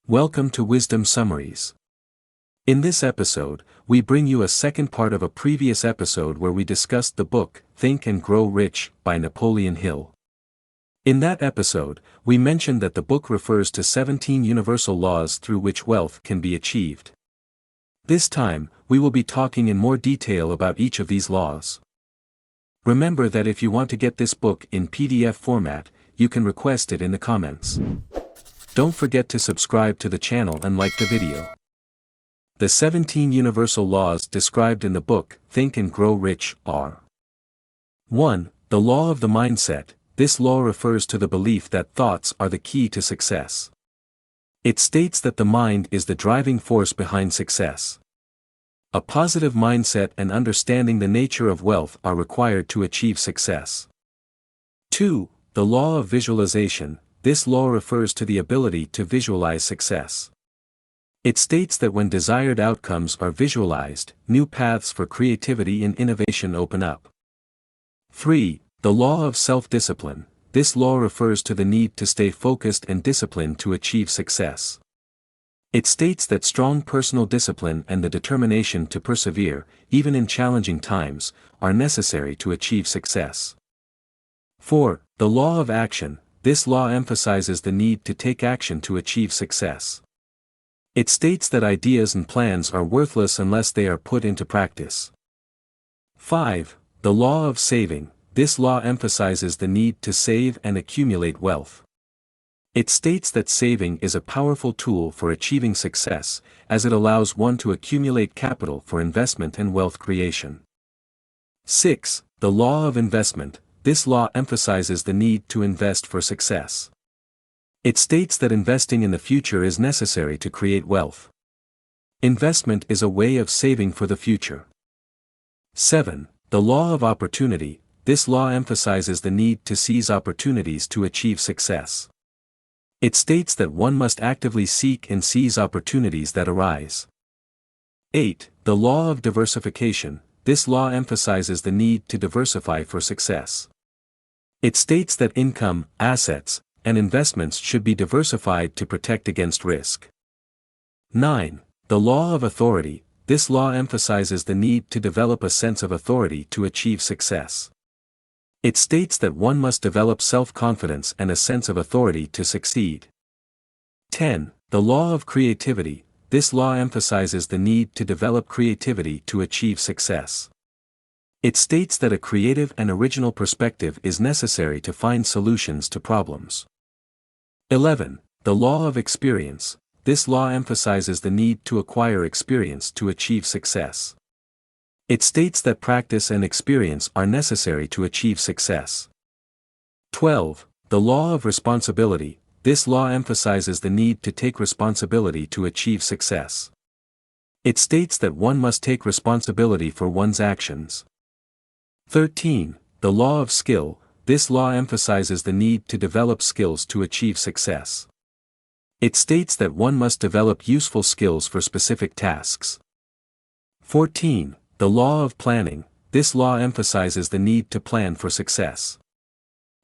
Welcome to Wisdom Summaries. In this episode, we bring you a second part of a previous episode where we discussed the book, Think and Grow Rich, by Napoleon Hill. In that episode, we mentioned that the book refers to 17 universal laws through which wealth can be achieved. This time, we will be talking in more detail about each of these laws. Remember that if you want to get this book in PDF format, you can request it in the comments. Don't forget to subscribe to the channel and like the video. The 17 universal laws described in the book, Think and Grow Rich, are 1. The law of the mindset. This law refers to the belief that thoughts are the key to success. It states that the mind is the driving force behind success. A positive mindset and understanding the nature of wealth are required to achieve success. 2. The law of visualization. This law refers to the ability to visualize success. It states that when desired outcomes are visualized, new paths for creativity and innovation open up. 3. The law of self-discipline. This law refers to the need to stay focused and disciplined to achieve success. It states that strong personal discipline and the determination to persevere, even in challenging times, are necessary to achieve success. 4. The law of action. This law emphasizes the need to take action to achieve success. It states that ideas and plans are worthless unless they are put into practice. 5. The law of saving. This law emphasizes the need to save and accumulate wealth. It states that saving is a powerful tool for achieving success, as it allows one to accumulate capital for investment and wealth creation. 6. The law of investment. This law emphasizes the need to invest for success. It states that investing in the future is necessary to create wealth. Investment is a way of saving for the future. 7. The law of opportunity. This law emphasizes the need to seize opportunities to achieve success. It states that one must actively seek and seize opportunities that arise. 8. The law of diversification. This law emphasizes the need to diversify for success. It states that income, assets, and investments should be diversified to protect against risk. 9. The law of authority. This law emphasizes the need to develop a sense of authority to achieve success. It states that one must develop self-confidence and a sense of authority to succeed. 10. The law of creativity. This law emphasizes the need to develop creativity to achieve success. It states that a creative and original perspective is necessary to find solutions to problems. 11. The law of experience. This law emphasizes the need to acquire experience to achieve success. It states that practice and experience are necessary to achieve success. 12. The law of responsibility. This law emphasizes the need to take responsibility to achieve success. It states that one must take responsibility for one's actions. 13. The law of skill. This law emphasizes the need to develop skills to achieve success. It states that one must develop useful skills for specific tasks. 14. The law of planning. This law emphasizes the need to plan for success.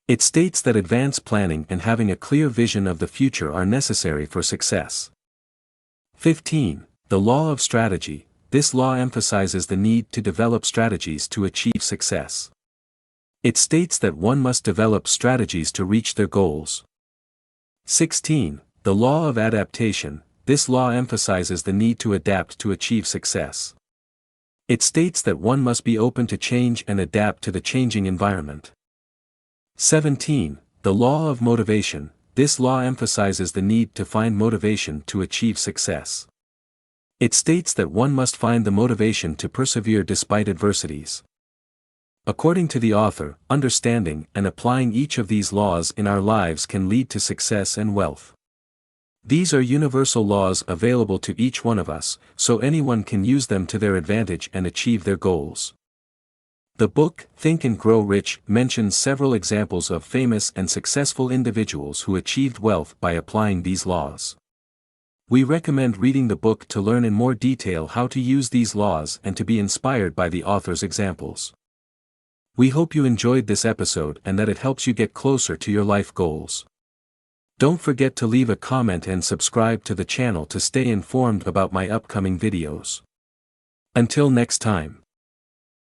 It states that advanced planning and having a clear vision of the future are necessary for success. 15. The law of strategy. This law emphasizes the need to develop strategies to achieve success. It states that one must develop strategies to reach their goals. 16. The law of adaptation. This law emphasizes the need to adapt to achieve success. It states that one must be open to change and adapt to the changing environment. 17. The law of motivation. This law emphasizes the need to find motivation to achieve success. It states that one must find the motivation to persevere despite adversities. According to the author, understanding and applying each of these laws in our lives can lead to success and wealth. These are universal laws available to each one of us, so anyone can use them to their advantage and achieve their goals. The book, Think and Grow Rich, mentions several examples of famous and successful individuals who achieved wealth by applying these laws. We recommend reading the book to learn in more detail how to use these laws and to be inspired by the author's examples. We hope you enjoyed this episode and that it helps you get closer to your life goals. Don't forget to leave a comment and subscribe to the channel to stay informed about my upcoming videos. Until next time.